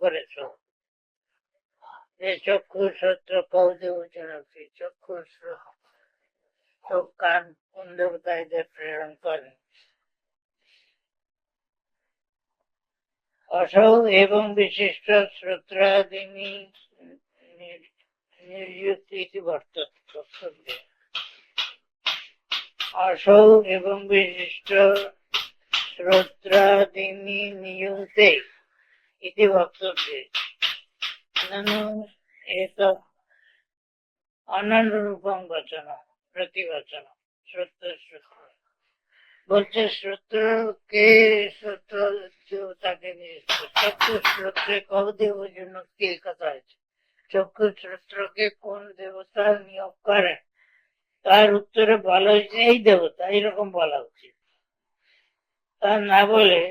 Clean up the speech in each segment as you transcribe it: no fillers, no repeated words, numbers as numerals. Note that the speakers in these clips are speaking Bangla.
করেছ যে চক্ষু শ্রোত্র কৌদেব জনকী, চক্ষু চোখ কান কোন দেবতা এদের প্রেরণ করেন। অসৌ এবং বিশিষ্ট শ্রোত্রাদিনী নির্যুক্তি বক্তব্য। অসৌ এবং বিশিষ্ট শ্রোত্রাদিনী নিযুক্তে ইতি বক্তব্যে অননুরূপং বচন প্রতিবচন। বলছে শ্রোত্রকে শ্রোত্র দেবতাকে চক্ষু শ্রোত্রে কৌদেব জন্য কি কথা হয়েছে, চক্ষু শ্রোত্রকে কোন দেবতা নিয়োগ করেন, তার উত্তরে বলা হয়েছে এই দেবতা, এইরকম বলা উচিত। তা না বলে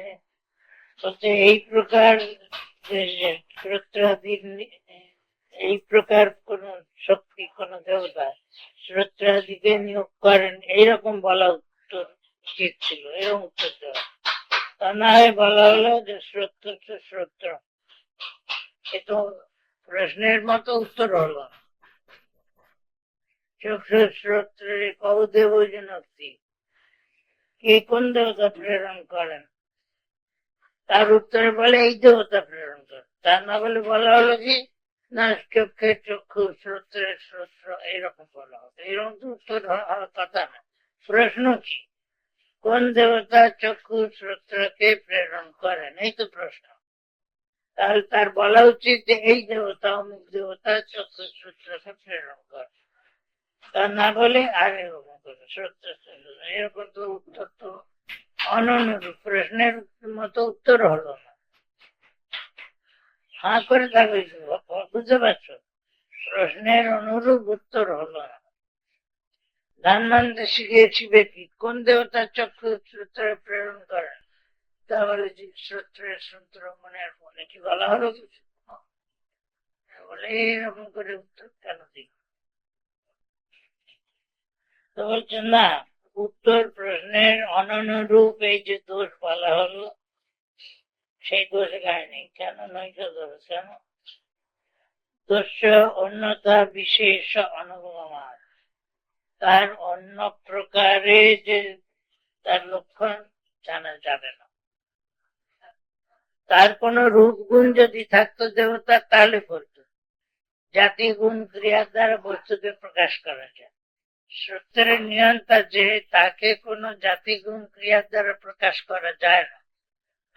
বলছে এই প্রকার শ্রোত্রাদির, এই প্রকার কোন শক্তি কোন দেবতা শ্রোত্রাদিকে নিয়োগ করেন, এইরকম বলা উত্তর উচিত ছিল, এরকম উত্তর দেওয়া। তা না হয় বলা হলো যে শ্রোত্র শ্রোত্র, এ তো প্রশ্নের মতো উত্তর হলো। চক্ষু শ্রোত্রে কৌদেব জনকী, কে কোন দেবতা প্রেরণ করেন, তার উত্তরে বলে এই দেবতা প্রেরণ করেন। তা না বলে বলা হলো কি না চক্ষে চক্ষু শ্রোত্রে শ্রোত্র, এইরকম বলা হতো। এইরকম তো উত্তর হওয়ার কথা না। প্রশ্ন কি, কোন দেবতা চক্ষু শ্রোত্রকে প্রেরণ করেন, এই তো প্রশ্ন। তাহলে তার বলা উচিত যে এই দেবতা অমুক দেবতা চক্ষু শ্রোত্রকে প্রেরণ করে। তা না বলে আর এরকম করে শ্রোত্র, এরকম তো উত্তর তো অনুরূপ, প্রশ্নের মতো উত্তর হলো না। হ্যাঁ করে থাকবে, বুঝতে পারছো, প্রশ্নের অনুরূপ উত্তর হলো না। ধান মানতে শিখিয়েছি ব্যক্তি কোন দেবতা চক্ষু শ্রোত্রে প্রেরণ করেন, তাহলে যে শ্রোত্রের শ্রোত্র মনের মনে কি বলা হলো কিছু, বলে এরকম করে উত্তর কেন দিই। তো বলছে না, উত্তর প্রশ্নের অনুরূপ এই যে দোষ বলা হলো, সেই দোষ গায়ে নেই। কেন নৈশ দোষ, কেন দোষ অন্যতা বিশেষ অনুগমান, তার অন্য প্রকারে যে তার লক্ষণ জানা যাবে না। তার কোন রূপ গুণ যদি থাকতো দেবতা, তাহলে করতো। জাতি গুণ ক্রিয়ার দ্বারা বস্তুকে প্রকাশ করা যায়। সত্যের নিয়ন্তা যে তাকে কোন জাতি গুণ ক্রিয়ার দ্বারা প্রকাশ করা যায় না,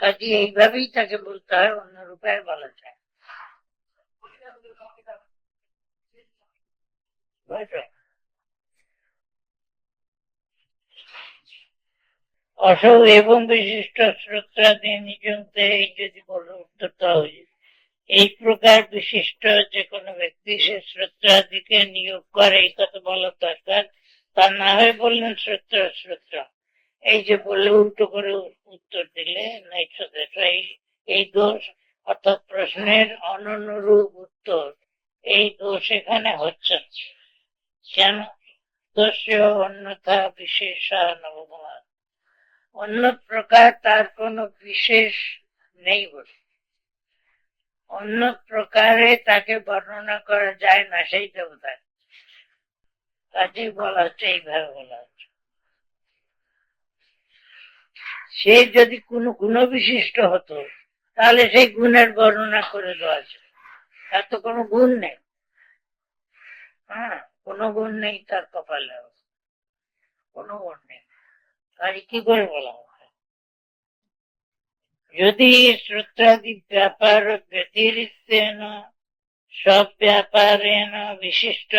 কাজে এইভাবেই তাকে বলতে হয়, অন্য রূপে বলা যায়। অসৌ এবং বিশিষ্ট শ্রোত্রাদি নিযুক্তে, এই যদি বলো উত্তরটা হয়ে, এই প্রকার বিশিষ্ট যে কোনো ব্যক্তি সে শ্রোত্রাদিকে নিয়োগ করে, এই কথা বলার দরকার। তা না হয়ে বললেন শ্রোত্র শ্রোত্র, এই যে বললে উল্টো করে উত্তর দিলে এই দোষ, অর্থাৎ প্রশ্নের অনুরূপ উত্তর, এই দোষ এখানে হচ্ছে। কেন দোষ অন্যথা বিশেষ নবমান, অন্য প্রকার তার কোনো বিশেষ নেই বলে, অন্য প্রকারে তাকে বর্ণনা করা যায় না সেই দেবতার, কাজেই বলা হচ্ছে, এইভাবে বলা হচ্ছে। সে যদি কোনো গুণ বিশিষ্ট হতো, তাহলে সেই গুণের বর্ণনা করে দেওয়া যায়। তার তো কোনো গুণ নেই, হ্যাঁ, কোনো গুণ নেই তার কপালে, কোনো গুণ নেই, আর কি করে বলা হয়। যদি শ্রোত্রাদি ব্যাপার ব্যতিরিক্তেন সব ব্যাপারেণ বিশিষ্ট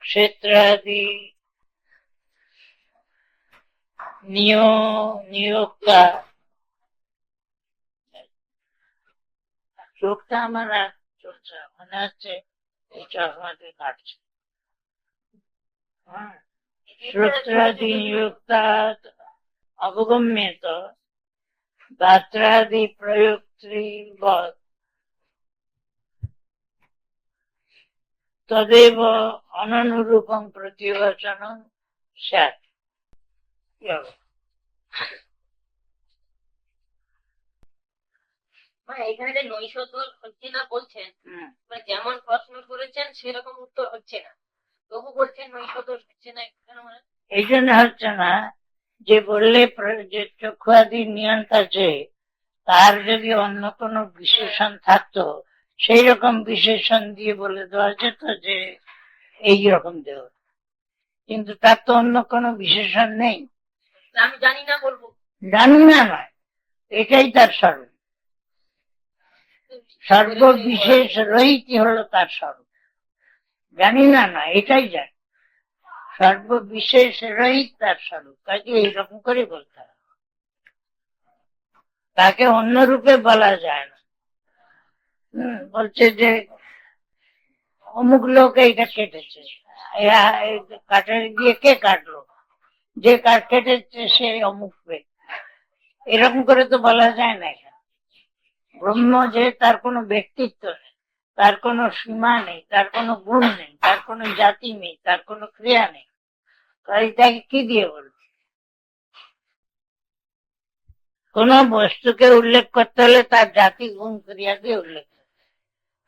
ক্ষেত্রাদি নিয়োক্তা, চোখটা আমার আর চলছে, মনে হচ্ছে এই চশমাটি কাটছে। শ্রোত্রাদি নিয়োক্তা অবগম্যত গাত্রাদি প্রয়োক্তৃবৎ তদেব অনুরূপং প্রতিবচনং স্যাৎ। এখানে যে নৈশত হচ্ছে না বলছেন, যেমন প্রশ্ন করেছেন সেরকম উত্তর হচ্ছে না, তবু বলছেন নৈশত হচ্ছে না কেন? এই জন্য হচ্ছে না যে বললে যে চক্ষুয়াদি নিয়ন্ত্রণ আছে, তার যদি অন্য কোনো বিশেষণ থাকতো সেই রকম বিশেষণ দিয়ে বলে দেওয়া যেত যে এই রকম দেহ, কিন্তু তার তো অন্য কোনো বিশেষণ নেই। আমি জানি না বলবো, জানি না নয়, এটাই তার স্বরূপ। সর্ববিশেষ রহিত হলো তার স্বরূপ। জানি না নয়, এটাই জানি, সর্ববিশেষ রহিত তার স্বরূপ। কাজে এইরকম করে বলতে হবে, তাকে অন্য রূপে বলা যায় না। বলছে যে অমুক লোক এইটা কেটেছে, কাঠের দিয়ে কে কাটলো, যে কাঠ কেটেছে সে অমুক ব্যক্তি, এরকম করে তো বলা যায় না। ব্রহ্ম যে তার কোনো ব্যক্তিত্ব নেই, তার কোনো সীমা নেই, তার কোনো গুণ নেই, তার কোনো জাতি নেই, তার কোনো ক্রিয়া নেই, তাই তাকে কি দিয়ে বলবে? কোন বস্তুকে উল্লেখ করতে হলে তার জাতি গুণ ক্রিয়া দিয়ে উল্লেখ করতে,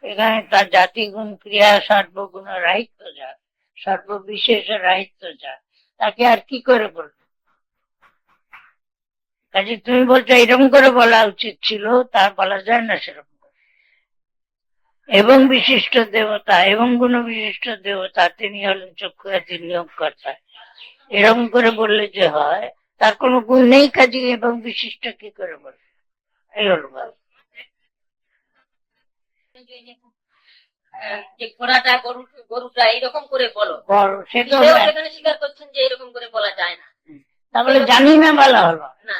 এখানে তার জাতি গুণ ক্রিয়া সর্বগুণ রাহিত্য যা, সর্ববিশেষ রাহিত্য যা, তাকে আর কি করে বলবো? কাজে তুমি বলছো এরকম করে বলা উচিত ছিল, তা বলা যায় না সেরকম। এবং বিশিষ্ট দেবতা এবং গুণ বিশিষ্ট দেবতা তিনি হলেন চক্ষুয়াদি নিয়োগকর্তা, এরকম করে বললে যে হয়, তার কোনো গুণ নেই, কাজে এবং বিশিষ্ট কি করে বলবে? এই হল ভাব। যে ঘোড়াটা গরুটা এইরকম করে বলো, সেটা সেখানে স্বীকার করছেন যে এরকম করে বলা যায় না, তাহলে জানি না বলা হলো না,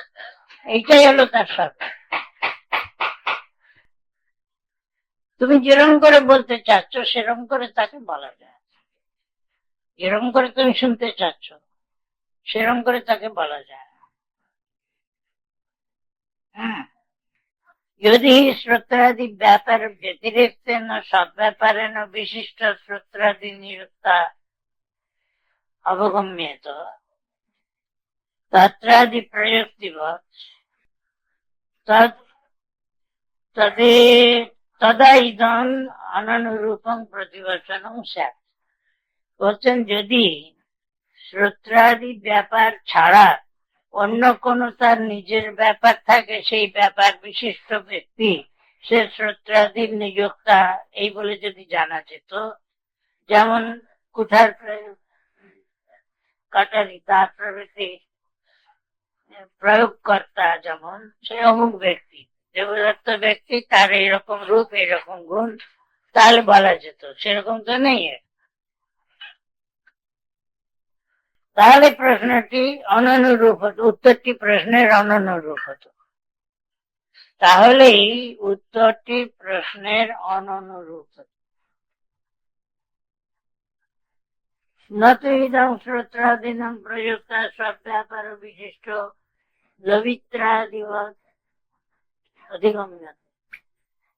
এইটাই হলো তার সাথে। তুমি যেরকম করে বলতে চাচ্ছ সেরকম করে তাকে বলা যায়, যেরকম করে তুমি শুনতে চাচ্ছ সেরকম করে তাকে বলা যায়। যদি শ্রোত্রাদি ব্যাপার ব্যতিরেক্তেন সদ্ব্যাপারেণ বিশিষ্ট শ্রোত্রাদি নিরুক্তা অবগম্যেত তত্রাদি প্রযুক্তিবৎ তদা ইদং অননুরূপং প্রতিবচনং স্যাৎ। বলছেন যদি শ্রোত্রাদি ব্যাপার ছাড়া অন্য কোন তার নিজের ব্যাপার থাকে, সেই ব্যাপার বিশিষ্ট ব্যক্তি সে শ্রোত্রাদির নিযোক্তা এই বলে যদি জানা যেত, যেমন কুঠার কাটারি তার প্রভৃতি প্রয়োগকর্তা যেমন সে অমুক ব্যক্তি, দেবদত্ত ব্যক্তি, তার এইরকম রূপ এইরকম গুণ, তাহলে বলা যেত। সেরকম তো নেই। তাহলে প্রশ্নটি অননুরূপ হতো, উত্তরটি প্রশ্নের অননুরূপ হতো। তাহলেই উত্তরটি প্রশ্নের অননুরূপ হতো। নতুন শ্রোত্রাদিনং প্রযুক্ত সব ব্যাপার বিশিষ্ট লবিত্রাদিবৎ অধিগম্য।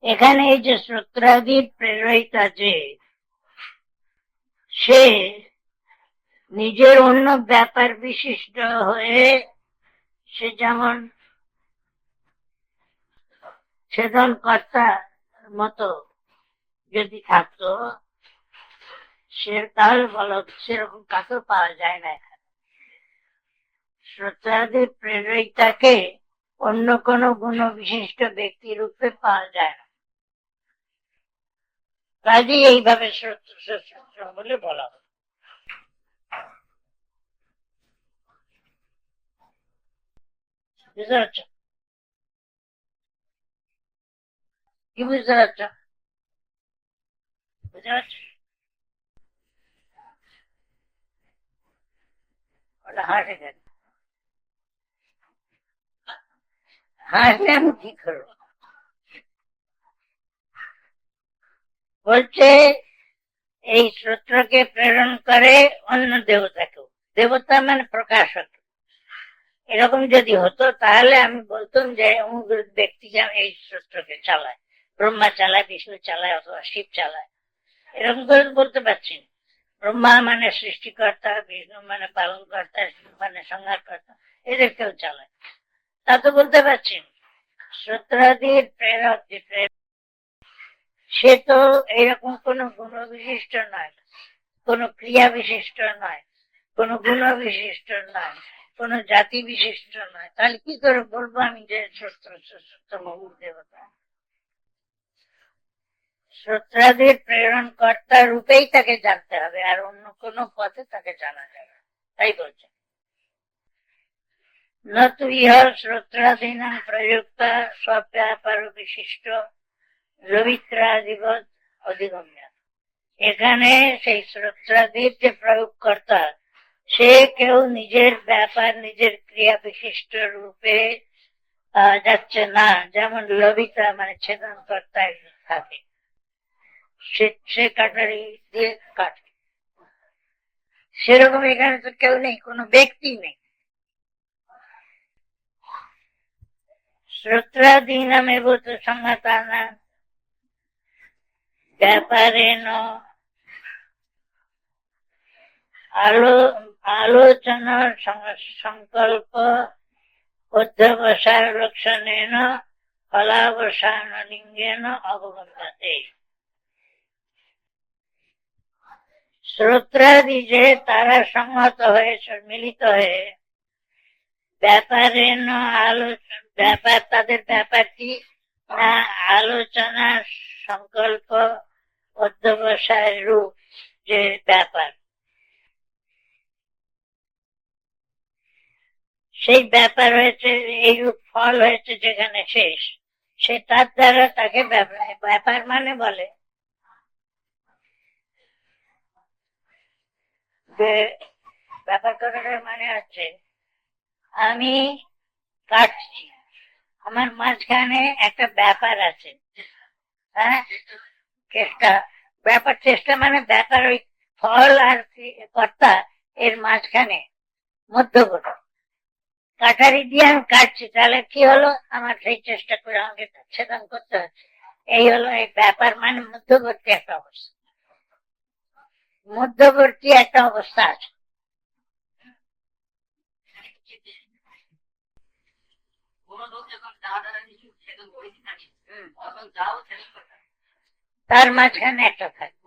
এখানে এই যে শ্রোত্রাদির প্রেরিত আছে, সে নিজের অন্য ব্যাপার বিশিষ্ট হয়ে, সে যেমন সেদন কর্তার মতো যদি থাকতো, সে তাহলে বলো সেরকম কাকে পাওয়া যায় না। এখানে শ্রোতাদের প্রেরিতাকে অন্য কোনো গুণ বিশিষ্ট ব্যক্তি রূপে পাওয়া যায় না, কাজেই এইভাবে শ্রোত্র বলে বলা হয়। বুঝতে পারছ? কি বুঝতে পারছ? বুঝতে পারছ? ওটা হাসে গেল, হাসলে আমি কি করবো? বলছে এই শ্রোত্রকে প্রেরণ করে অন্য দেবতাকেও, দেবতা মানে প্রকাশক। এরকম যদি হতো তাহলে আমি বলতাম যে অমুক ব্যক্তি যেন এই শ্রোত্রকে চালায়, ব্রহ্মা চালায়, বিষ্ণু চালায়, অথবা শিব চালায়, এরকম করে বলতে পারছি না। ব্রহ্মা মানে সৃষ্টিকর্তা, বিষ্ণু মানে পালন কর্তা, শিব মানে সংহার কর্তা, এদের কেউ চালায়, তা তো বলতে পারছি না। শ্রোত্রাদির প্রেরক যে সে তো এরকম কোন গুণ বিশিষ্ট নয়, কোন ক্রিয়া বিশিষ্ট নয়, কোন গুণ বিশিষ্ট নয়, কোন জাতি বিশিষ্ট নয়। তাহলে কি করে বলবো আমি যে সত্যমূল দেবতা? শ্রোত্রাদির প্রেরণ কর্তা রূপেই তাকে জানতে হবে, আর অন্য কোন পথে তাকে জানা যাবে। তাই বলছে নতু ইহ শ্রোত্রাদীনাং প্রযুক্ত স্বব্যাপার বিশিষ্ট রবিত্রাদিবৎ অধিগম্য। এখানে সেই শ্রোত্রাদির যে প্রয়োগকর্তা, সে কেউ নিজের ব্যাপার নিজের ক্রিয়া বিশিষ্ট রূপে যাচ্ছে না, যেমন লবিতা মানে ছেদন কর্তা থাকে, সে কাটারি দিয়ে কাটে, সেরকম এখানে তো কেউ নেই, কোনো ব্যক্তি নেই। শ্রোত্রাদীনামেব তো সংহতানা ব্যাপারেণ আলোচনা সংকল্প অধ্যবসায় লক্ষণেন ফলাবসান লিঙ্গেন অবগম্যতে। শ্রোত্রাদি যে তারা সংহত হয়ে মিলিত হয়ে ব্যাপারেণ ব্যাপার, তাদের ব্যাপার কি না আলোচনা সংকল্প অধ্যবসায় রূপ যে ব্যাপার, সেই ব্যাপার হয়েছে এইরূপ ফল হয়েছে যেখানে শেষ, সে তার দ্বারা তাকে ব্যাপার মানে বলে যে ব্যাপার করার মানে হচ্ছে আমি কাটছি, আমার মাঝখানে একটা ব্যাপার আছে। হ্যাঁ, চেষ্টা, ব্যাপার চেষ্টা মানে ব্যাপার ওই ফল আর কর্তা এর মাঝখানে মধ্যবর্তী কাটারি দিয়ে আমি কাটছি, তাহলে কি হলো, আমার সেই চেষ্টা করে আমাকে ছেদন করতে হচ্ছে। এই হলো এই ব্যাপার মানে মধ্যবর্তী একটা অবস্থা, মধ্যবর্তী একটা অবস্থা আছে। তার মাঝখানে একটা থাকে,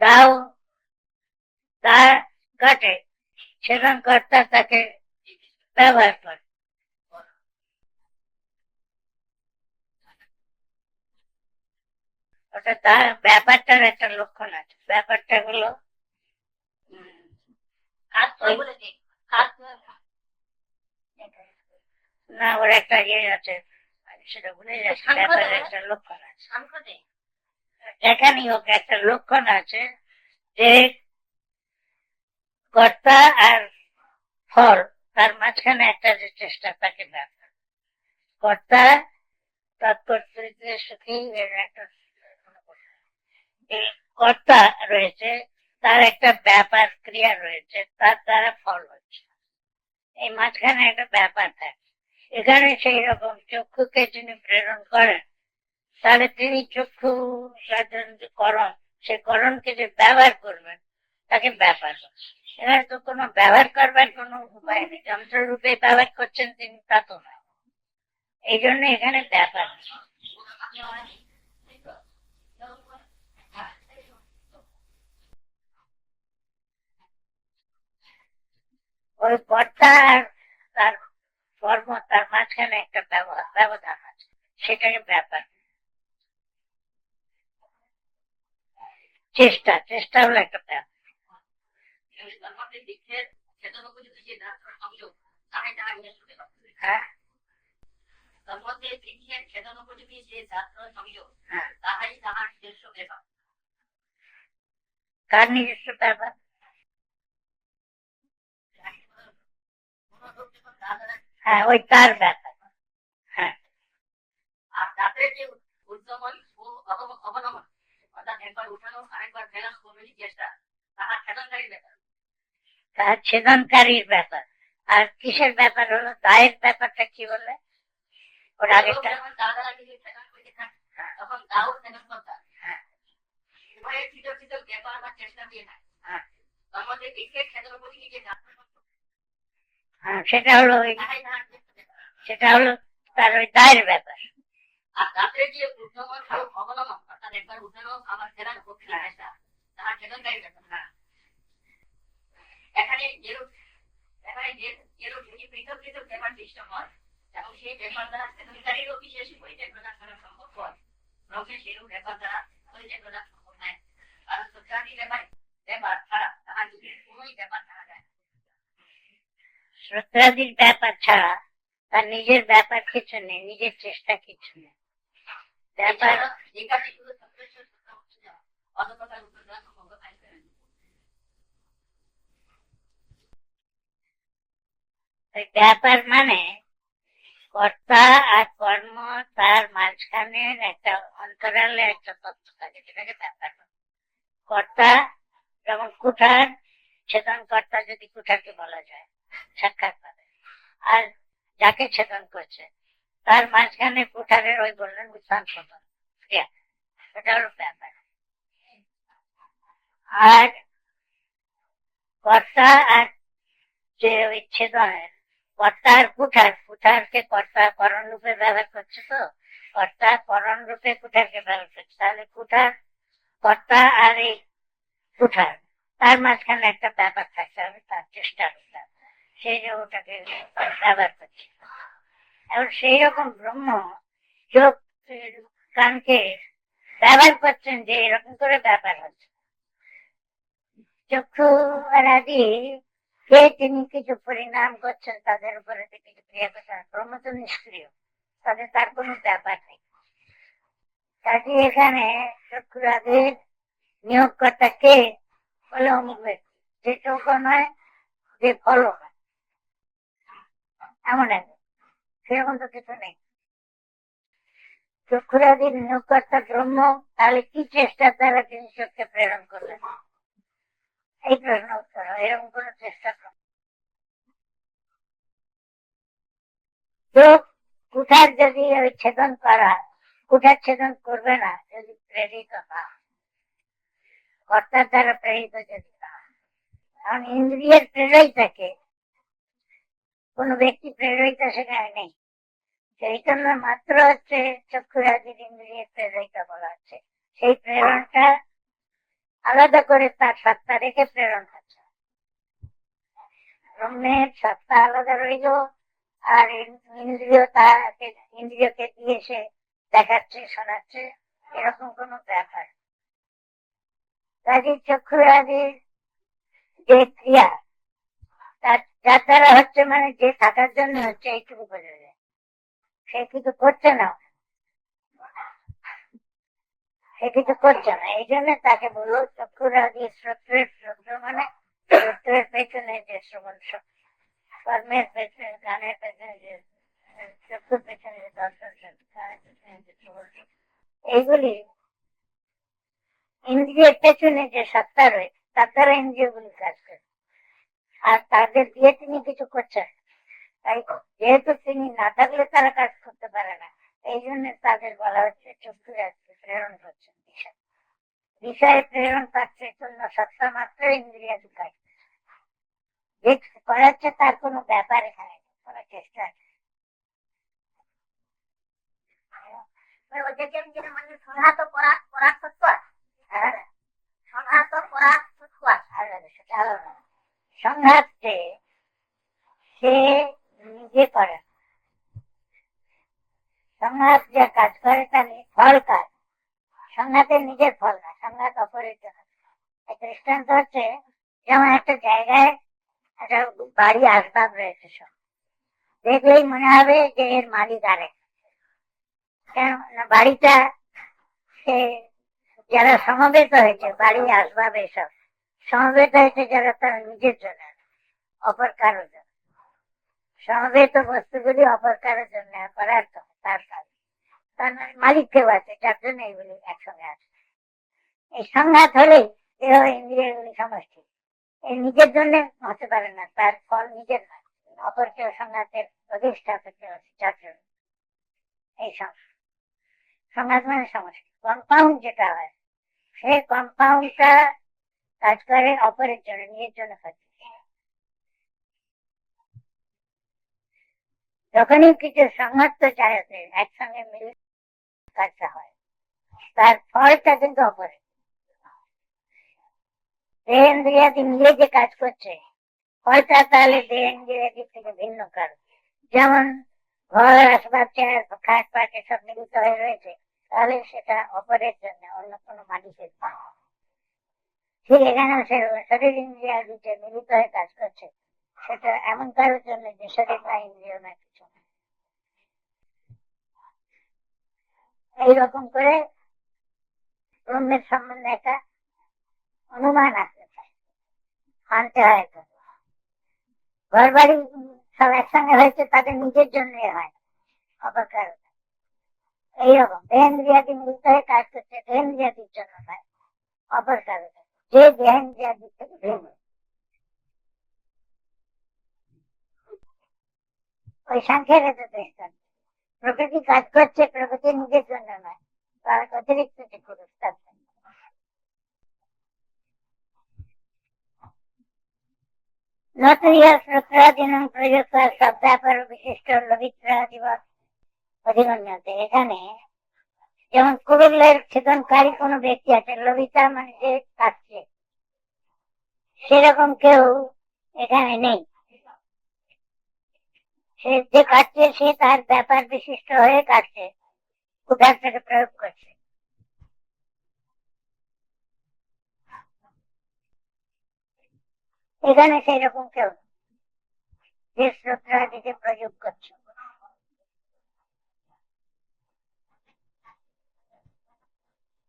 তাও তার কাটে, ছেদন কর্তা তাকে ব্যবহার করে। ওটা তার ব্যাপারটার একটা লক্ষণ আছে, ব্যাপারটা হলো না, ওর একটা ইয়ে আছে, সেটা ভুলে যাচ্ছে, ব্যাপারের একটা লক্ষণ আছে এখানেই, ওকে একটা লক্ষণ আছে যে কর্তা আর ফল তার মাঝখানে একটা যে চেষ্টা, তাকে ব্যাপার কর্তা তৎকর্তৃত্বে সুখী একটা কর্তা রয়েছে, তার একটা ব্যাপার ক্রিয়া রয়েছে, তার দ্বারা ফল হচ্ছে, এই মাঝখানে একটা ব্যাপার থাকে। এখানে সেই রকম চক্ষুকে যিনি প্রেরণ করেন, তাহলে তিনি চক্ষু করণ, সে করণকে যে ব্যবহার করবেন তাকে ব্যাপার। এখানে তো কোনো ব্যবহার করবার কোনো উপায় নেই, যন্ত্র রূপে ব্যবহার করছেন তিনি, তা তো নয়। এই জন্য এখানে ব্যাপার। ওই কর্তা আর তার কর্ম, তার মাঝখানে একটা ব্যবধান আছে, সেটাকে ব্যাপার। চেষ্টা হলো একটা ব্যাপার। হ্যাঁ, কার নিজস্ব ব্যাপার? হ্যাঁ, ওই তার ব্যাপার। হ্যাঁ, আর তাদের যে উদ্যমন ও অবনমন, অর্থাৎ একবার উঠানো আরেকবার ফেলা চেষ্টা, তাহার ছেদনকারীর ব্যাপার, তাহার ছেদনকারীর ব্যাপার। আর কিসের ব্যাপার হলো, দায়ের ব্যাপারটা কি বলে, ওর আগেরটা তখন দাও ছেদন করতা। হ্যাঁ, উভয়ের চিতল চিতল ব্যাপার বা চেষ্টা দিয়ে থাকে। হ্যাঁ, তার মধ্যে বিশেষ ছেদন প্রতি হ্যাঁ, সেটা হলো সেটা হলো তার ওই দায়ের ব্যাপার। আর তাতে যে উদ্যোগের অবলম্বন অর্থাৎ একবার উদ্যোগ আমার ফেরার পক্ষে আসা তার সেখানকারই ব্যাপার না। এখানে যেরূপ পৃথক পৃথক ব্যাপার সৃষ্ট হয় এবং সেই ব্যাপার দ্বারা সেখানকারীরও বিশেষ পরিচয় প্রদান করা সম্ভব হয়, রঙের সেরূপ ব্যাপার দ্বারা পরিচয় প্রদান সম্ভব নয়। কারণ সত্যাদি ব্যাপার ছাড়া তাহার কোনোই ব্যাপার থাকা যায় না। শ্রদ্ধাদির ব্যাপার ছাড়া তার নিজের ব্যাপার কিছু নেই, নিজের চেষ্টা কিছু নেই। ব্যাপার যেখানে শুধু অতপ্রকার উত্তর দেওয়া সম্ভব হয় না। ব্যাপার মানে কর্তা আর কর্ম তার মাঝখানের একটা অন্তরালে একটা তথ্য থাকে, যেটাকে ব্যাপার। কর্তা যেমন কুঠার, ছেদন কর্তা যদি কুঠারকে বলা যায় সাক্ষাৎ পাবে, আর যাকে ছেদন করছে তার মাঝখানে কুঠারের ওই বললেন উত্থান পতন, এটা হলো ব্যাপার। আর কর্তা আর যে ওই ছেদনের কর্তা আর কুঠারকে কর্তা করণ রূপে ব্যবহার করছে, তো কর্তা করণ রূপে কুঠারকে ব্যবহার করছে, তাহলে কুঠার কর্তা আর এই কুঠার তার মাঝখানে একটা ব্যাপার থাকতে হবে, তার চেষ্টার সেই যে ওটাকে ব্যবহার করছে। এবং সেই রকম ব্রহ্ম চোখ কানকে ব্যবহার করছেন যে এরকম করে ব্যাপার হচ্ছে। চক্ষু আদি কে তিনি কিছু পরিণাম করছেন, তাদের উপরে কিছু ক্রিয়া করছেন, ব্রহ্ম তো নিষ্ক্রিয়, তাদের তার কোনো ব্যাপার নেই। কাজে এখানে চক্ষুরাদির নিয়োগকর্তা কে বলে অমুক ব্যক্তি, যে চোখ নয়, যে ফল নয়, এমন একজন, সেরকম তো কিছু নেই। চক্ষুরাদির নিয়োগকর্তা ব্রহ্ম, তাহলে কি চেষ্টার দ্বারা তিনি চোখকে প্রেরণ করলেন, এই প্রশ্ন উত্তর হয়। এরকম কোন চেষ্টা চোখ কুঠার যদি ওই ছেদন করা, কুঠার ছেদন করবে না যদি প্রেরিত না, কর্তার দ্বারা প্রেরিত যদি না। কারণ ইন্দ্রিয়ের প্রেরয়িতাকে কোন ব্যক্তি প্রেরয়িতা সেখানে নেই, চৈতন্য মাত্র হচ্ছে চক্ষুরাদির ইন্দ্রিয়ের প্রেরয়িতা বলা হচ্ছে। সেই প্রেরণটা আলাদা করে তার সত্তা রেখে প্রেরণ হচ্ছে। ব্রহ্মের সত্তা আলাদা রইল, আর ইন্দ্রিয় তাকে ইন্দ্রিয়কে দিয়ে সে দেখাচ্ছে, শোনাচ্ছে, এরকম কোন ব্যাপার। কাজে চক্ষুরাদির যে ক্রিয়া যার দ্বারা হচ্ছে, মানে যে থাকার জন্য হচ্ছে, এইটুকু বোঝা যায়। সে কিছু করছে না, এই জন্য তাকে বললো চক্ষুরাদি শ্রোত্রের শ্রোত্র, মানে শ্রোত্রের পেছনে যে শ্রবণ, কর্মের পেছনে, গানের পেছনে যে চক্ষুর পেছনে যে দর্শন, গানের পেছনে যে শ্রবণ, এইগুলি ইন্দ্রিয়ের পেছনে যে সত্তা রয়েছে তার দ্বারা ইন্দ্রিয়গুলি কাজ করে, আর তাদের দিয়ে তিনি কিছু করছেন। তাই যেহেতু তিনি না থাকলে তারা কাজ করতে পারে না, এই জন্য তাদের বলা হচ্ছে চক্ষুরাদিকে প্রেরণ করছেন। বিষয়ে প্রেরণ তার চৈতন্য সত্তা মাত্র ইন্দ্রিয়াদি কাজ যে করাচ্ছে, তার কোনো ব্যাপার এখানে কোনো চেষ্টা আছে। সংঘাত সে নিজে করে, সংঘাত যে কাজ করে তার ফল কাজ, সংঘাতের নিজের ফল না, সংঘাত অপরিত। দৃষ্টান্ত হচ্ছে, যেমন একটা জায়গায় একটা বাড়ি আসবাব রয়েছে, সব দেখলেই মনে হবে যে এর মালিক আরেক। কেন না, বাড়িটা সে যারা সমবেত হয়েছে, বাড়ি আসবাব এসব সমবেত হয়েছে যারা তার নিজের জন্য, অপর কারোর জন্য। সমবেত বস্তুগুলি অপর কারোর জন্য করার তার কাজ, তার মালিক কেউ আছে যার জন্য এইগুলি একসঙ্গে আছে। এই সংঘাত হলেই ইন্দ্রিয়গুলি সমষ্টি, এই নিজের জন্য হতে পারে না, তার ফল নিজের নয়, অপর কেউ সংঘাতের অধিষ্ঠাতা কেউ আছে যার জন্য। এই সংঘাত মানে সমষ্টি। কম্পাউন্ড যেটা হয়, সেই কম্পাউন্ডটা কাজ করে অপরের জন্য, নিজের জন্য কাজ। যখনই কিছু সংহত চাইতে একসঙ্গে মিলে কাজটা হয়, তার ফলটা কিন্তু অপরে দেহেন্দ্রিয়াদি মিলে যে কাজ করছে ফলটা তাহলে দেহেন্দ্রিয়াদি থেকে ভিন্ন কারণ। যেমন ঘর আসবাব চেয়ার খাট পাট এসব মিলিত হয়ে রয়েছে, তাহলে সেটা অপরের জন্য, অন্য কোনো মালিকের জন্য। ঠিক এখানেও শরীর ইন্দ্রিয়া দুটো মিলিত হয়ে কাজ করছে, সেটা এমন কারোর জন্য যে শরীর না ইন্দ্রিয় না কিছু। এইরকম করে ব্রহ্মের সম্বন্ধে একটা অনুমান আসতে চায়, আনতে হয়। ঘর বাড়ি সব একসঙ্গে হয়েছে তাদের নিজের জন্য হয়, অপর কারণ। এইরকম দেহেন্দ্রিয়াদি মিলিত হয়ে কাজ করছে দেহেন্দ্রিয়াদির জন্য নয়, অপর কারণ, যে দেহেন্দ্রিয়াদির থেকে ভিন্ন। ওই সংখ্যের দৃষ্টান্ত প্রকৃতি কাজ করছে, প্রকৃতি নিজের জন্য নয়, তার অতিরিক্ত যে পুরুষ তার জন্য। নতুন প্রযুক্ত সব ব্যাপার বিশিষ্ট লবিত্রাদিবৎ অধিগণ্যতে। এখানে যেমন কুরুলের ছেদনকারী কোন ব্যক্তি আছে, লবিতা মানে যে কাটছে, সেরকম কেউ এখানে নেই। সে যে কাটছে সে তার ব্যাপার বিশিষ্ট হয়ে কাটছে, ক্ষুধার্তকে প্রয়োগ করছে। এখানে সেই রকম কেউ যে শ্রোত্রাদিকে প্রয়োগ করছে।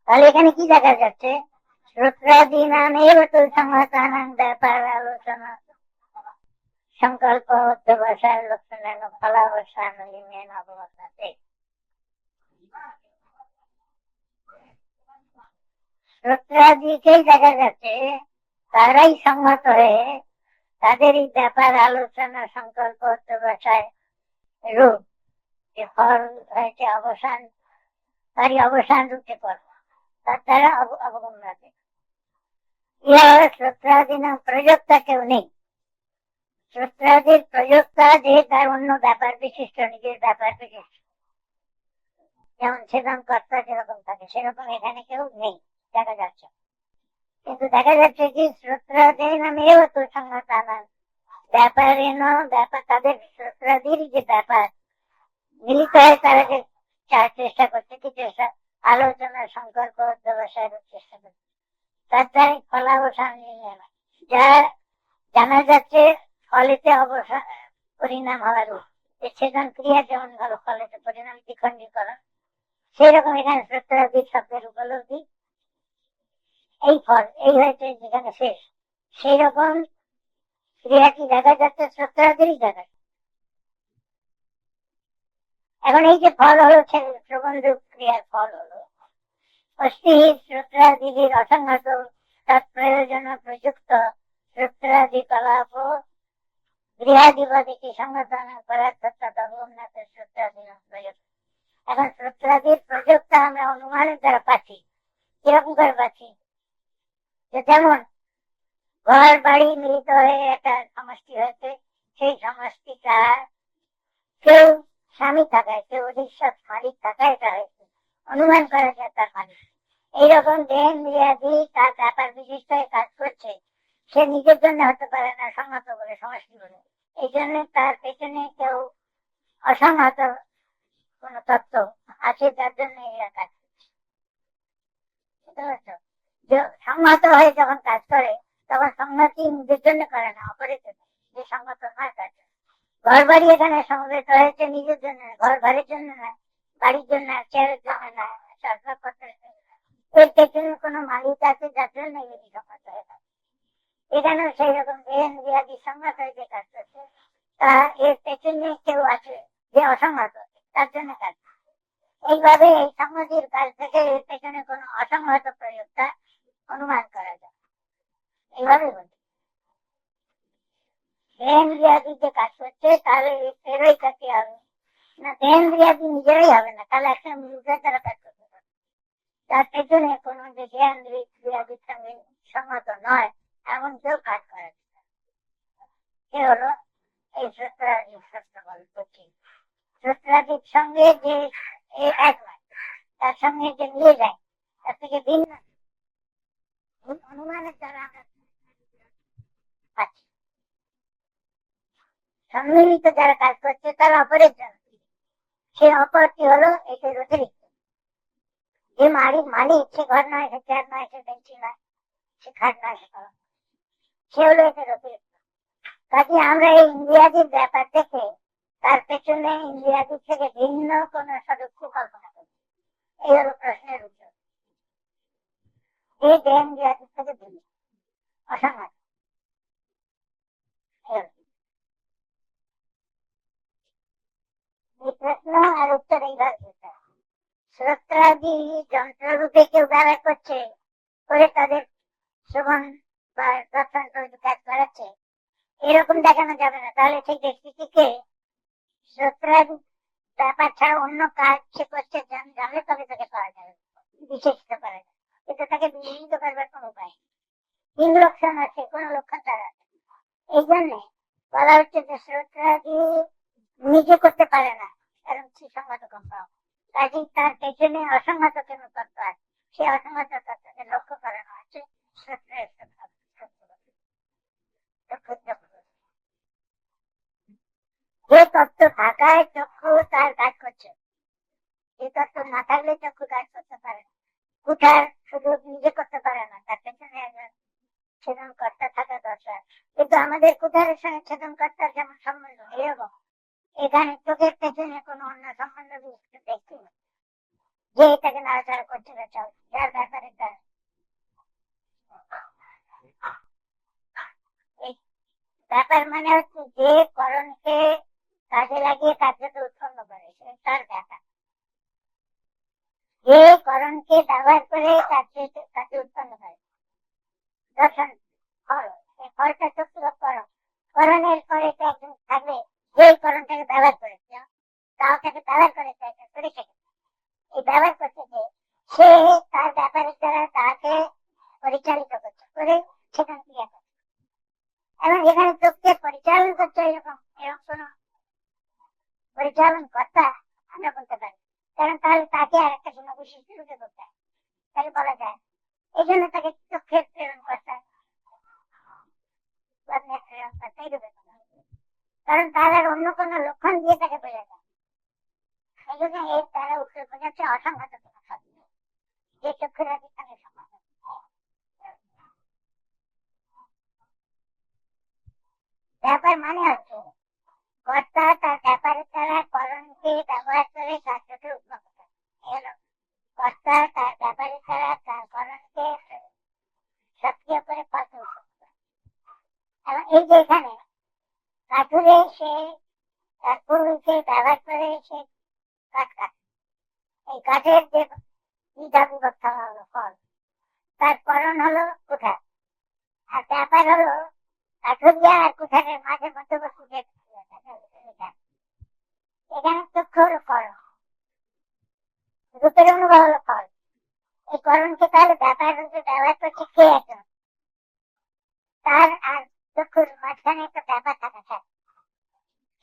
তাহলে এখানে কি দেখা যাচ্ছে? শ্রোত্রাদি নামের সংহতানাং ব্যাপার আলোচনা সংকল্প অধ্যবসায় লক্ষণেন ফলাবসান লিঙ্গেন অবস্থাতে। শ্রোত্রাদিকেই দেখা যাচ্ছে তারাই সংহত হয়ে তাদেরই ব্যাপার আলোচনা সংকল্প অধ্যবসায় রূপ যে ফল হয়েছে অবসান, তারই অবসান রূপে কর্ম, তার দ্বারা অবগম্য। ইহা শ্রোত্রাদি নাম প্রযোক্তা কেউ নেই। শ্রোত্রাদির প্রযোক্তা যে তার অন্য ব্যাপার বিশিষ্ট, নিজের ব্যাপার বিশিষ্ট, যেমন ছেদন কর্তা যেরকম থাকে সেরকম এখানে কেউ নেই দেখা যাচ্ছে। কিন্তু দেখা যাচ্ছে কি শ্রোত্রাদি নামেও তো সংহতানাং ব্যাপারেন ব্যাপার, তাদের শ্রোত্রাদির যে ব্যাপার মিলিত হয়ে তারা যে চেষ্টা করছে, কি চেষ্টা? আলোচনা সংকল্প অধ্যবসায়ের চেষ্টা করছে, তার দ্বারা ফলাবসান নিয়ে না, যা জানা যাচ্ছে ফলেতে অবসান পরিণাম হওয়ার ছেদন ক্রিয়া যেমন ভালো ফলেতে পরিণাম দ্বিখণ্ডীকরণ, সেই রকম এখানে শ্রোত্রাদির শব্দের উপলব্ধি, এই ফল এই হয়েছে যেখানে শেষ, সেই রকম ক্রিয়া কি দেখা যাচ্ছে? শ্রোত্রাদিরই দেখা। এখন এই যে ফল হলো শ্রবণ রূপ ক্রিয়ার ফল হলো অস্থি শ্রোত্রাদির অসংহত তৎপ্রয়োজন প্রযুক্ত শ্রোত্রাদি কলাপ গৃহাধিপতিকে সংগঠন করার শ্রোত্রাদি প্রযুক্ত। এখন শ্রোত্রাদির প্রযুক্ত আমরা অনুমানের দ্বারা পাচ্ছি। কিরকম করে পাচ্ছি? যেমন ঘর বাড়ি মিলিত হয়ে একটা সমষ্টি হয়েছে, সেই সমষ্টিটা কেউ স্বামী থাকায়, কেউ অধিষ্ঠাত মালিক থাকায় এটা হয়েছে, অনুমান করা যায় তার মালিক। এইরকম দেহেন্দ্রিয়াদি তার ব্যাপার বিশিষ্ট হয়ে কাজ করছে, সে নিজের জন্য হতে পারে না, সংহত বলে, সমষ্টি বলে। এই জন্য তার পেছনে কেউ অসংহত কোন তত্ত্ব আছে যার জন্য এরা কাজ করছে। সংহত হয়ে যখন কাজ করে তখন সংহতি নিজের জন্য করে না, অপরের জন্য, যে সংহত নয় কাজ। ঘর বাড়ি এখানে সমবেত হয়েছে নিজের জন্য, ঘর ঘরের জন্য নয়, বাড়ির জন্য, চেয়ারের জন্য নয়, এর পেছনে কোনো মালিক আছে যার জন্য এই সংহত হয়ে থাকে। এখানেও সেই রকম দেহেন্দ্রিয়াদি সংহত হয়ে যে কাজ করছে, তা এর পেছনে কেউ আছে যে অসংহত, তার জন্য কাজ। এইভাবে এই সংহতির কাজ থেকে এর পেছনে কোনো অসংহত প্রয়োগটা অনুমান করা যায়। এইভাবে বলছি দেহেন্দ্রিয়াদি যে কাজ করছে তাহলে এরই কাছে হবে না, দেহেন্দ্রিয়াদি নিজেরাই হবে না, তাহলে একটা মিলিত তারা কাজ করতে পারে। তার পেছনে কোনো যে দেহেন্দ্রিয়াদির সঙ্গে সম্মত নয় এমন কেউ কাজ করা যায়। সে হলো এই সূত্র বল করছি। শ্রোত্রাদির সঙ্গে যে এক হয় তার সঙ্গে যে মিলে যায় তার থেকে ভিন্ন অনুমানের দ্বারা আমরা পাচ্ছি। সম্মিলিত যারা কাজ করছে তারা অপরের জন্য, সেই অপরটি হলো এটার অতিরিক্ত। যে মালিক সে ঘর নয়, সে চেয়ার নয়, সে বেঞ্চি নয়, সে খাট নয়, সে হলো এটার অতিরিক্ত। কাজে আমরা এই ইংরেজির ব্যাপার দেখে তার পেছনে ইংরেজি থেকে ভিন্ন কোন সদস্য কল্পনা করি। এই হলো প্রশ্নের উত্তর। যে ইংরেজি থেকে ভিন্ন অসংগত। এই প্রশ্ন আর উত্তর এইভাবে শ্রোত্রাদি যন্ত্ররূপে কেউ ব্যবহার করছে করে তাদের শ্রবণ বা দর্শন কাজ করাচ্ছে, এরকম দেখানো যাবে না। তাহলে সেই ব্যক্তিটিকে শ্রোত্রাদি ব্যাপার ছাড়া অন্য কাজ সে করছে জানলে তবে তাকে পাওয়া যাবে, বিশেষিত করা যাবে। কিন্তু তাকে বিশেষিত করবার কোন উপায়, তিন লক্ষণ আছে, কোন লক্ষণ তার আছে। এই জন্য বলা হচ্ছে যে শ্রোত্রাদি নিজে করতে পারে না, কারণ সুসংগত কম্পাও। কাজেই তার পেছনে অসংগত কেন তত্ত্ব আছে, সে অসংগত তত্ত্বকে লক্ষ্য করানো আছে শ্রোত্রের। যে তত্ত্ব থাকায় চক্ষু তার কাজ করছে, যে তত্ত্ব না থাকলে চক্ষু কাজ করতে পারে না। কুঠার শুধু নিজে করতে পারে না, তার পেছনে একজন ছেদন কর্তা থাকা দরকার। কিন্তু আমাদের কুঠারের সঙ্গে ছেদন কর্তার যেমন সম্বন্ধ, এরকম এখানে চোখের পেছনে কোনো অন্য সম্বন্ধ দেখছি না, যে এটাকে নাড়াচাড়া করতে চাও, যার ব্যাপারে তার ব্যাপার মানে হচ্ছে যে করণকে কাজে লাগিয়ে কার্যকে উৎপন্ন করে, তার ব্যাপার। যে করণকে ব্যবহার করে কাজে উৎপন্ন করে, দর্শন ফল, এই ফলটা চক্ষু করণ। করণের পরে তো একজন থাকবে যে করণটাকে ব্যবহার করেছে, তাও তাকে ব্যবহার করেছে করে শেখে। এই ব্যবহার করছে যে সে তার ব্যাপারের দ্বারা তাকে পরিচালিত করছে, করে সেখান ক্রিয়া করছে। এবং এখানে চোখকে পরিচালন করছে এরকম কোন পরিচালন কর্তা আমরা বলতে পারি, কারণ তাহলে তাকে আর একটা কোন বৈশিষ্ট্য রূপে করতে হয়, তাকে বলা যায়। এই জন্য তাকে চোখের প্রেরণ কর্তা, কারণ তার আর অন্য কোন লক্ষণ দিয়ে তাকে বোঝা যায়। এই জন্য এর দ্বারা উত্তর বোঝাচ্ছে অসংগত যে চক্ষুর অধিষ্ঠানে সমান। ব্যাপার মানে হচ্ছে কর্তা তার ব্যাপারের দ্বারা করণকে ব্যবহার করে কার্যকে উৎপন্ন করে। কর্তা তার ব্যাপারের দ্বারা তার করণকে সক্রিয় করে ফলকে উৎপন্ন করে। এবং এই যে এখানে কাঠুরে সে তার পূর্বকে ব্যবহার করে সে কাঠ কাটে, এই কাঠের যে দ্বিধা বিভক্ত হলো ফল, তার করণ হলো কুঠার, আর ব্যাপার হলো কাঠুরিয়া আর কুঠারের মাঝে মধ্যবর্তী যে এখানে চক্ষু হলো করণ, রূপের অনুভব হলো ফল। এই করণকে তাহলে ব্যাপার রূপে ব্যবহার করছে কে একজন, তার আর চক্ষুর মাঝখানে একটা ব্যাপার থাকা চাই।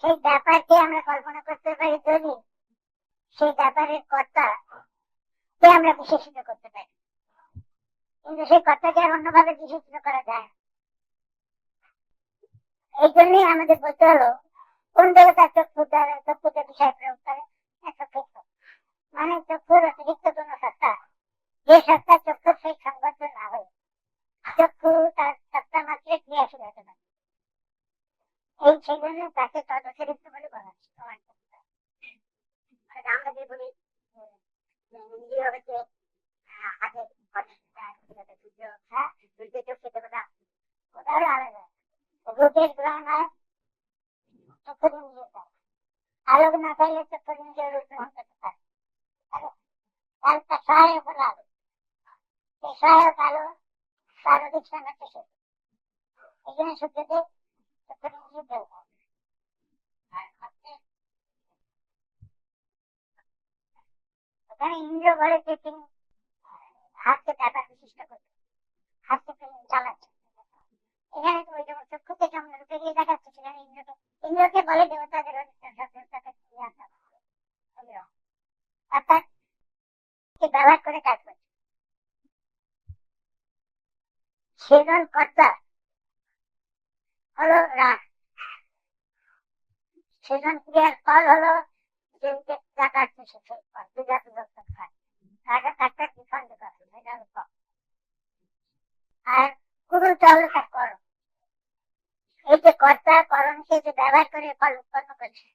সেই ব্যাপারকে আমরা কল্পনা করতে পারি যদি সেই ব্যাপারের কর্তা কে আমরা বিশেষিত করতে পারি, কিন্তু সেই কর্তাকে আর অন্যভাবে বিশেষিত করা যায়। এই জন্যই আমাদের বলতে হলো কোন দেবতার চক্ষুতে বিষয় প্রয়োগ করে, মানে চক্ষুর অতিরিক্ত কোন সত্তা, যে সত্তা চক্ষুর সেই সংবদ্ধ না হয়ে চক্ষু তার সত্তা মাত্রে ক্রিয়াশীল হতে পারে, এই সেই জন্য তাকে তদতিরিক্ত বলে বলা হচ্ছে। আমরা যে বলি ইন্দ্রিয় হচ্ছে হাতের সূর্য চোখে দেবতা, ওটা হলো আলাদা। রূপের গ্রহণ হয় চক্ষুর ইন্দ্রিয়, আলোক না থাকলে চক্ষুর ইন্দ্রিয় রূপ গ্রহণ করতে পারে। তার সহায়ক হলো আলো, সেই সহায়ক আলো তার অধিষ্ঠান হচ্ছে সূর্য। এই জন্য সূর্যকে চক্ষুর ইন্দ্রিয় দেবতা। ওখানে ইন্দ্র বলে যে তিনি হাতকে ব্যাপার বিশিষ্ট করছে, হাতকে তিনি চালাচ্ছে। এখানে তো ওই যেমন চক্ষুকে যেমন রূপে দিয়ে দেখাচ্ছে, সেখানে ইন্দ্রকে বলে দেবতাদের অধিষ্ঠান। অর্থাৎ ব্যবহার করে কাজ করছে। সেজন কর্তা হলো রাগ, সেজন ক্রিয়ার ফল হলো যে যা কাটছে সে খায়, একটা কি খন্ড করে সেটা হলো ফল। আর কুরুটা হলো তার কর্ম। এই যে কর্তা করণকে যে ব্যবহার করে ফল উৎপন্ন করছে,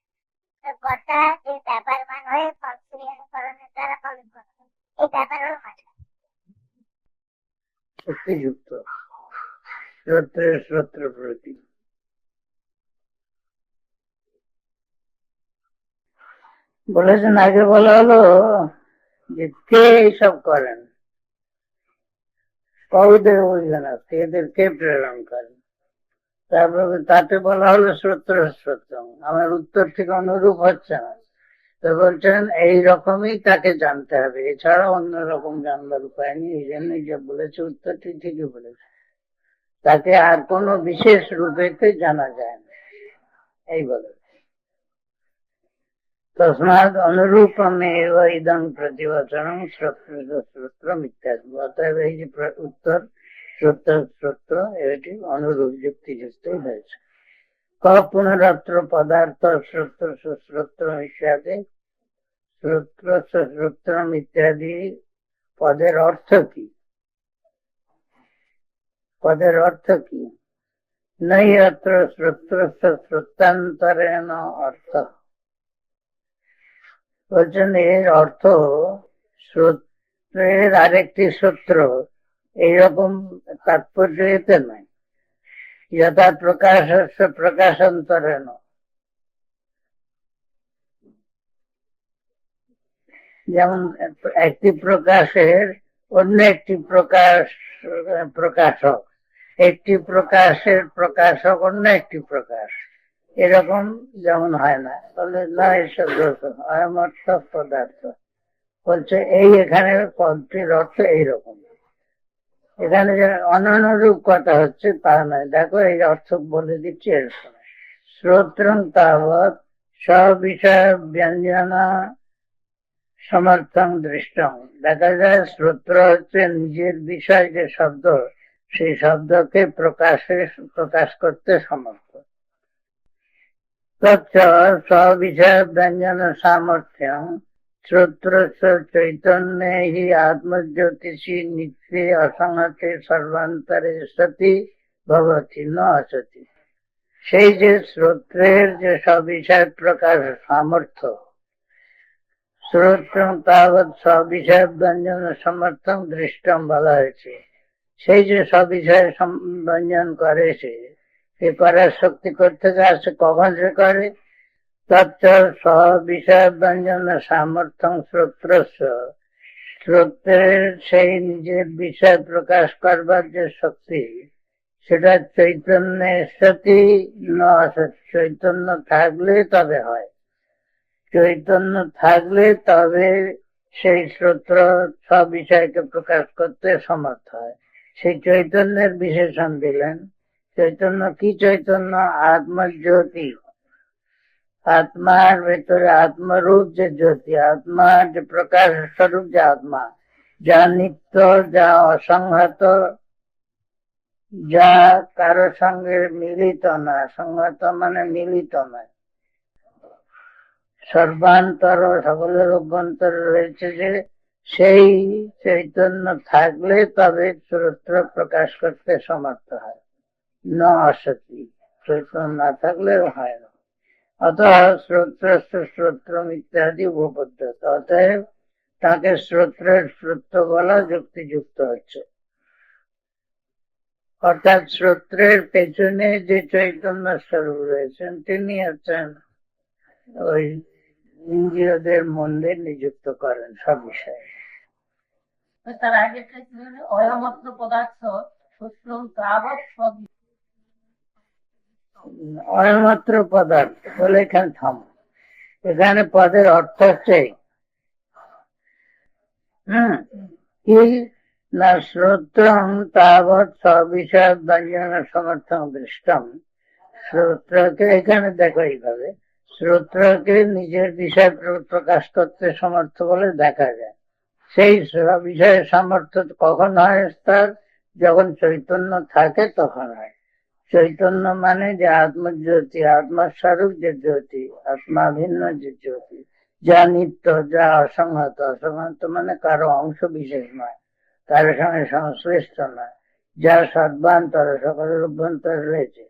কর্তা যে ব্যাপারমান হয়ে ফল ক্রিয়াকরণের দ্বারা ফল উৎপন্ন করে, এই ব্যাপার হলো মাঝে শক্তিযুক্ত শ্রোত্রের শ্রোত্র প্রতি। বলেছেন আগে বলা হলো যে কে এইসব করেন, কৌদের বুঝবে না, এদের কে প্রেরণ করেন। তারপরে তাতে বলা হলো শ্রোত্র শ্রোত্র, আমার উত্তর ঠিক অনুরূপ হচ্ছে না। তো বলছেন এইরকমই তাকে জানতে হবে, এছাড়া অন্যরকম জানবার উপায় নেই। এই জন্যই যে বলেছে উত্তরটি ঠিকই বলেছে, তাকে আর কোনো বিশেষ রূপেতে জানা যায় না, এই বলে। তস্মাৎ অনুরূপমেব ইদং প্রতিবচনং শ্রোত্রম ইত্যাদি। অতএব এই যে উত্তর শ্রোত্র শ্রোত্র এটি অনুরূপ যুক্তিযুক্তই হয়েছে। ক পুনরাত্র পদার্থ শ্রোত্র সুশ্রোত্র ইত্যাদি। শ্রোত্র সুশ্রোত্রম ইত্যাদি পদের অর্থ কি? পদের অর্থ কি? নাই অত্র শ্রোত্র শ্রোত্রান্তরেণ অর্থ। বলছেন এর অর্থ শ্রোত্রের আরেকটি সূত্র এইরকম তাৎপর্য এতে নয়। যথা প্রকাশ প্রকাশান্তরেণ, যেমন একটি প্রকাশের অন্য একটি প্রকাশক, একটি প্রকাশের প্রকাশক অন্য একটি প্রকাশ, এরকম যেমন হয় না। বলে না, এসব অয়মর্থ পদার্থ। বলছে এই এখানে পদটির অর্থ এইরকম, এখানে যে অননুরূপ কথা হচ্ছে তা নয়। দেখো এই অর্থ বলে দিচ্ছি এরকম। শ্রোত্রং তাবৎ স্ববিষয় ব্যঞ্জনা সমর্থং দৃষ্টং। দেখা যায় শ্রোত্র হচ্ছে নিজের বিষয় যে শব্দ, সেই শব্দকে প্রকাশ করতে সমর্থ। তচ্চ স্ববিষয় ব্যঞ্জন সামর্থ্যং শ্রোত্রস্য চৈতন্যে হি আত্মজ্যোতিষী নিত্যে অসংহতে সর্বান্তরে সতি ভবতি ন অসতি। সেই যে শ্রোত্রের যে সবিষয় প্রকাশ সামর্থ্য, শ্রোত্রং তাবৎ সবিষয় ব্যঞ্জন সমর্থং দৃষ্টম বলা হয়েছে। সেই যে সবিষয় ব্যঞ্জন করে, সে করার শক্তি করতে আসে, কখন সে করে? তচ্চ সবিষয় ব্যঞ্জন সামর্থ্যং শ্রোত্রস্য, শ্রোত্রের সেই নিজের বিষয় প্রকাশ করবার যে শক্তি, সেটা চৈতন্যের সতি ন অসৎ। চৈতন্য থাকলে তবে হয়, চৈতন্য থাকলে তবে সেই শ্রোত্র সব বিষয়কে প্রকাশ করতে সমর্থ হয়। সেই চৈতন্যের বিশেষণ দিলেন। চৈতন্য কি চৈতন্য? আত্মজ্যোতি, আত্মার ভেতরে আত্মরূপ যে জ্যোতি, আত্মার যে প্রকাশ স্বরূপ যে আত্মা, যা নিত্য, যা অসংহত, যা কারো সঙ্গে মিলিত না, সংহত মানে মিলিত নয়, সর্বান্তর সকলের অভ্যন্তরে রয়েছে, যে সেই চৈতন্য থাকলে তবে শ্রোত্র প্রকাশ করতে সমর্থ হয়। ন অসতি, চৈতন্য না থাকলে হয় না। অতঃ শ্রোত্রস্য শ্রোত্রম ইত্যাদি উপপদ্ধত। অতএব তাকে শ্রোত্রের শ্রোত্র বলা যুক্তিযুক্ত হচ্ছে। অর্থাৎ শ্রোত্রের পেছনে যে চৈতন্য স্বরূপ রয়েছেন, তিনি হচ্ছেন ওই ইন্দ্রিয়দের মধ্যে নিযুক্ত করেন সব বিষয়ে। তার আগে অয়মাত্র পদার্থ সূত্রং তাবৎ অয়মাত্র পদার্থ বলে এখানে থাম। এখানে পদের অর্থ হচ্ছে কি না, শ্রোত্রং তাবৎ সবিষয় ব্যঞ্জন সমর্থং দৃষ্টম। শ্রোত্রকে এখানে দেখো এইভাবে, শ্রোত্রকে নিজের বিষয় প্রকাশ করতে সমর্থ বলে দেখা যায়। সেই বিষয়ের সামর্থ্য কখন হয় তার? যখন চৈতন্য থাকে তখন হয়। চৈতন্য মানে যে আত্মজ্যোতি, আত্মস্বরূপ যে জ্যোতি, আত্মাভিন্ন যে জ্যোতি, যা নিত্য, যা অসংহত। অসংহত মানে কারো অংশ বিশেষ নয়, কারোর সঙ্গে সংশ্লিষ্ট নয়, যা সর্বান্তর, সকলের অভ্যন্তর রয়েছে।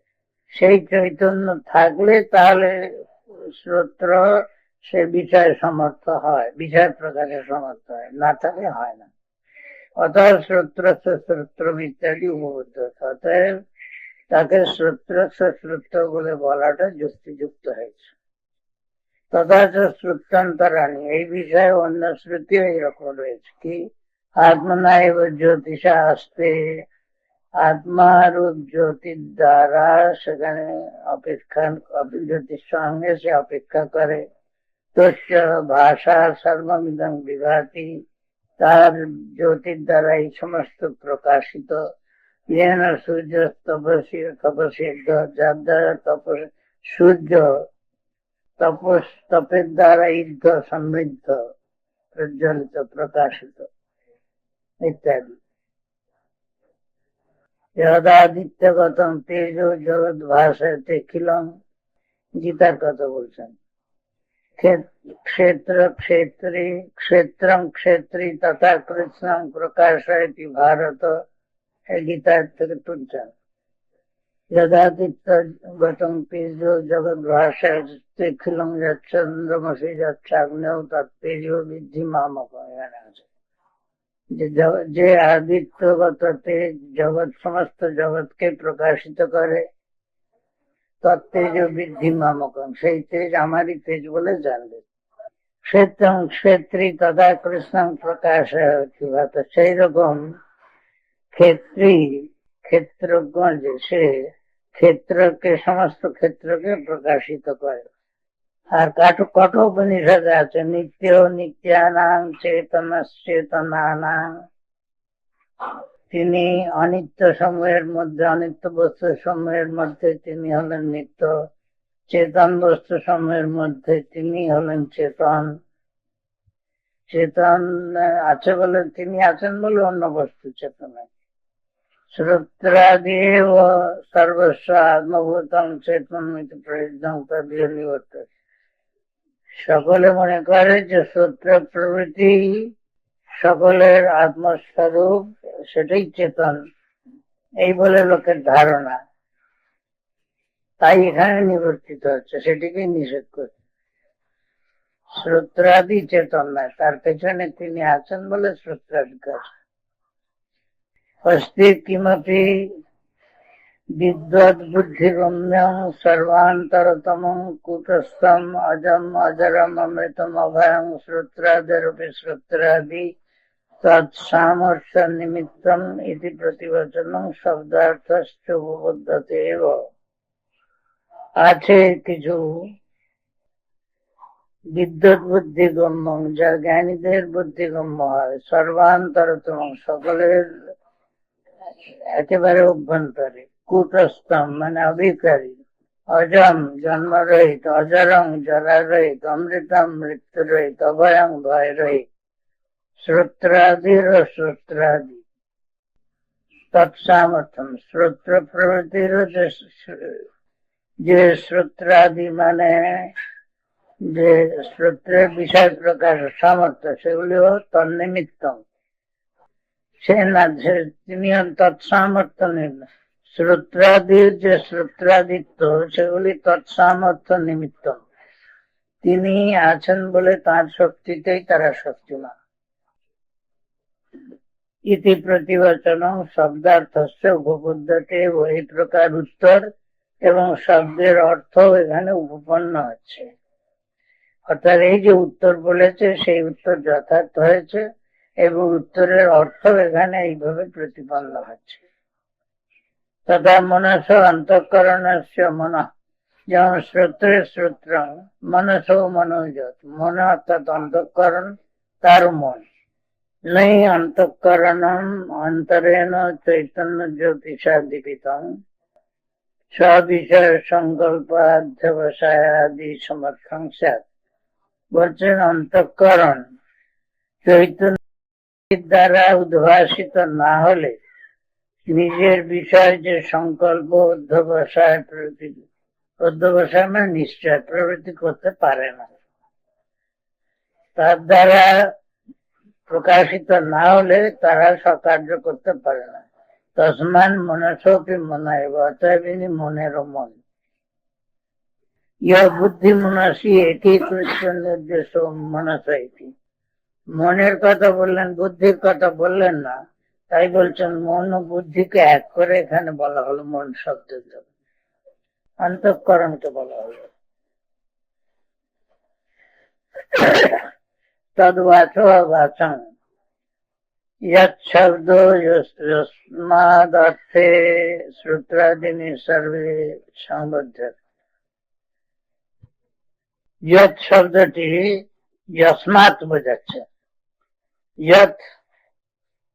সেই চৈতন্য থাকলে তাহলে শ্রোত্র সে বিষয়ে সমর্থ হয়, বিষয় প্রকাশের সমর্থ হয়, না থাকলে হয় না। অতএব শ্রোত্র ইত্যাদি উপবদ্ধ, অতএব তাকে শ্রোত্র বলে বলাটা যুক্তিযুক্ত হয়েছে। তথাচ শ্রুতান্তরাণী, এই বিষয়ে অন্য শ্রুতিও এইরকম রয়েছে। কি? আত্মনা এব জ্যোতিষা আসতে, আত্মারূপ জ্যোতির দ্বারা সেখানে অপেক্ষা, জ্যোতির সঙ্গে সে অপেক্ষা করে। তস্য ভাষা সর্বমিদং বিভাতি, তার জ্যোতির দ্বারা এই সমস্ত প্রকাশিত। যেন সূর্য তপস্য, যার দ্বারা সূর্য তপের দ্বারা ঈর্ধ সমৃদ্ধ, প্রজ্বলিত, প্রকাশিত ইত্যাদি। যদাদিত্যগতম তেজ জগৎ ভাষাতে খিলং, গীতার কথা বলছেন। ক্ষেত্র ক্ষেত্রী, ক্ষেত্রম ক্ষেত্রী তথা কৃষ্ণং প্রকাশয়তি ভারত, গীতার থেকে তুলছেন। যদাদিত্যগতম তেজ জগৎ ভাষাতে খিলং, চন্দ্রমসি যাচ্ছাগ্নেও তৎতেজ বিদ্ধি মামক, এখানে আছে যে আদিত্যগত তেজ জগৎ, সমস্ত জগৎকে প্রকাশিত করে। তৎতেজ বৃদ্ধি মামকম, সেই তেজ আমারই তেজ বলে জানবে। ক্ষেত্রং ক্ষেত্রী তথা কৃষ্ণং প্রকাশ, সেই রকম ক্ষেত্রী, ক্ষেত্রজ্ঞ যে, সে ক্ষেত্রকে, সমস্ত ক্ষেত্রকে প্রকাশিত করে। আর কঠোপনিষদে আছে নিত্য নিত্যানাং চেতনানাং, তিনি অনিত্য সমূহের মধ্যে, অনিত্য বস্তু সমূহের মধ্যে তিনি হলেন নিত্য, চেতন বস্তু সমূহের মধ্যে তিনি হলেন চেতন। চেতন আছে বলে তিনি আছেন বলে অন্য বস্তু চেতন। শ্রোত্রাদি ও সর্বস্ব আত্মভূতং চেতন প্রয়োজন, সকলে মনে করে যে শ্রোত্র প্রভৃতি সকলের আত্মস্বরূপ, সেটাই চেতন, এই বলে লোকের ধারণা। তাই এখানে নিবর্তিত হচ্ছে, সেটিকে নিষেধ করছে। শ্রোত্রাদি চেতন নয়, তার পেছনে তিনি আছেন বলে শ্রোত্রাদি কাছে। অস্তি কিমপি বিদ্বৎ বুদ্ধিগম্যং সর্বান্তরতম কূটস্থম অজম অজরম অমৃতম অভয়ং শ্রোত্রাদিরপি শ্রোত্রাদি তৎসামর্থ্য নিমিত্তম ইতি প্রতিবচনং শব্দার্থশ্চ উপপদ্যতে এব। আছে কিছু বিদ্যুৎ বুদ্ধিগম্য, যা জ্ঞানীদের বুদ্ধিগম্য হয়, সর্বান্তরতম, সকলের একেবারে অভ্যন্তরে, কূটস্থম মানে অবিকারী, অজম জন্ম রহিত, অজরং জরা রহিত, অমৃতম মৃত্যু রহিত, অভয়ং ভয় রহিত, শ্রোত্রাদির ও শ্রোত্রাদি তৎসামর্থ্যম, শ্রোত্র প্রভৃতির যে শ্রোত্রাদি মানে যে শ্রোত্রের বিষয় প্রকাশ সামর্থ্য, সেগুলিও তন্নিমিত্তম, সে না, তিনি তৎসামর্থ্য শ্রোত্রাদির যে শ্রোত্রাদিত্য, সেগুলি তৎসামর্থ্য নিমিত্ত, তিনি আছেন বলে তার শক্তিতেই তারা শক্তিমান। ইতি প্রতিবচন শব্দার্থস্য উপপদ্যতে, এই প্রকার উত্তর এবং শব্দের অর্থ এখানে উপপন্ন হচ্ছে। অর্থাৎ এই যে উত্তর বলেছে সেই উত্তর যথার্থ হয়েছে এবং উত্তরের অর্থ এখানে এইভাবে প্রতিপন্ন হচ্ছে। তথা মনস অন্তঃকরণস্য মন, যেমন শ্রোত্রের শ্রোত্র, মনস মনোজত, মন অর্থাৎ অন্তঃকরণ, তার মন। নই অন্তঃকরণম অন্তরেণ চৈতন্য জ্যোতিষা দীপিতম, স্ববিষয় সংকল্প অধ্যবসায় আদি সমর্থংসাত বলছেন অন্তঃকরণ চৈতন্যের দ্বারা উদ্ভাসিত না হলে নিজের বিষয় যে সংকল্প অধ্যবসায় প্রবৃত্তি, অধ্যবসায় মানে নিশ্চয় প্রবৃত্তি করতে পারে না, তার দ্বারা প্রকাশিত না হলে তারা সকার্য করতে পারে না। তসমান মনসপি মনায় অতএব ইনি মনেরও মন। ইহ বুদ্ধি মনসী একই কৃষ্ণ নির্দেশ মনসাইতি। মনের কথা বললেন, বুদ্ধির কথা বললেন না, তাই বলছেন মন ও বুদ্ধিকে এক করে এখানে বলা হলো মন শব্দ, অন্তঃকরণকে বলা হলো। তদ্বাচো বাচং यत् शब्दो यस्मादर्थे श्रुत्रादीनि सर्वे संबद्ध। यत् শব্দটি যস্মাৎ বোঝাচ্ছে, যৎ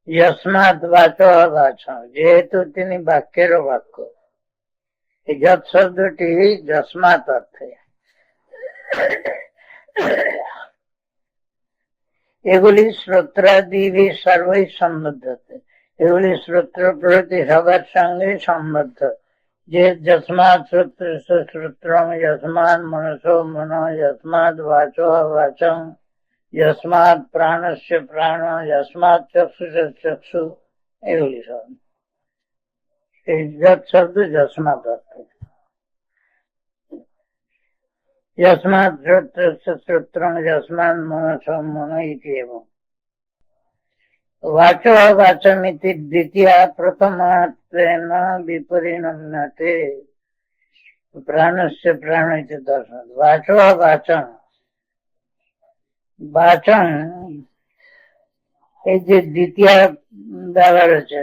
যস্মাৎ বাচো বাচং, যেহেতু তিনি বাক্যেরও বাক্য, এই যৎ শব্দটি যস্মাৎ অর্থে। এগুলি শ্রোত্রাদি সর্বই সম্বদ্ধ, এগুলি শ্রোত্র প্রভৃতি সবার সঙ্গে সম্বদ্ধ। যে যস্মাৎ শ্রোত্রম যস্মাৎ মনসো মনো যস্মাৎ বাচো বাচং যস্মাৎ প্রাণস্য প্রাণ যস্মাৎ চক্ষুষ চক্ষু, এগুলি সব এই যৎ শব্দ যস্মাৎ অর্থে। यस्मात् श्रोत्रस्य श्रोत्रं यस्मात् मनसो मनो इति एवं। वाचो वाचमिति द्वितीया प्रथमात्वेन विपरिणम्यते प्राणस्य प्राण इति दर्शनात्। वाचो वाचं, वाचं এই যে দ্বিতীয় ব্যবহার হচ্ছে,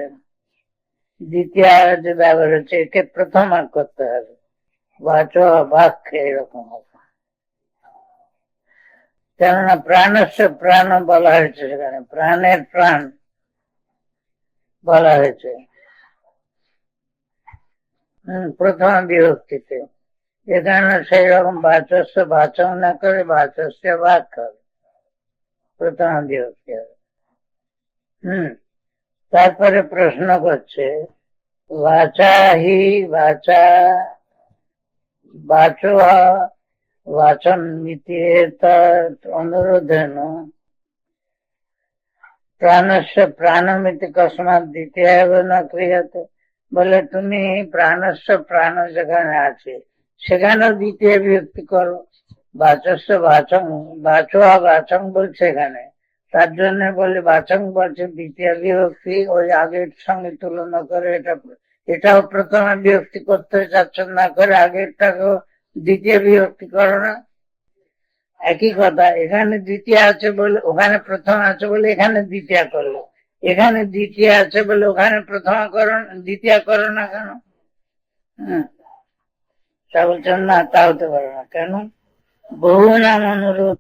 দ্বিতীয় যে ব্যবহার হচ্ছে একে প্রথম করতে হবে। वाचो বাক্য এরকম হবে, কেননা প্রাণস্য প্রাণ বলা হয়েছে, সেখানে প্রাণের প্রাণ বলা হয়েছে প্রথম বিভক্তিতে। এখানে সেই রকম বাচস্য বাচন না করে বাচস্য বাক্য হবে, প্রথম বিভক্তি হবে। তারপরে প্রশ্ন করছে বাচা হি বাচা বাচো वाचन अनुरोधेन प्राणस्य प्राणमिति कस्मात् द्वितीय न क्रियते। বলে তুমি প্রাণস্য প্রাণ যেখানে আছে সেখানে দ্বিতীয় বিভক্তি করো, বাচস্য বাচং, বাচো বাচং বলছে এখানে, তার জন্য বলে বাচং বলছে দ্বিতীয় বিভক্তি, ওই আগের সঙ্গে তুলনা করে এটাও প্রথম বিভক্তি করতে চাচ্ছেন না করে আগেরটাকেও দ্বিতীয় বিভক্তি করো না, একই কথা। এখানে দ্বিতীয় আছে বলে ওখানে প্রথম আছে বলে এখানে দ্বিতীয় করলো, এখানে দ্বিতীয় আছে বলে ওখানে প্রথম করো, দ্বিতীয় করো না কেন? তা বলছেন না, তা হতে পারে না। কেন? বহু নাম অনুরোধ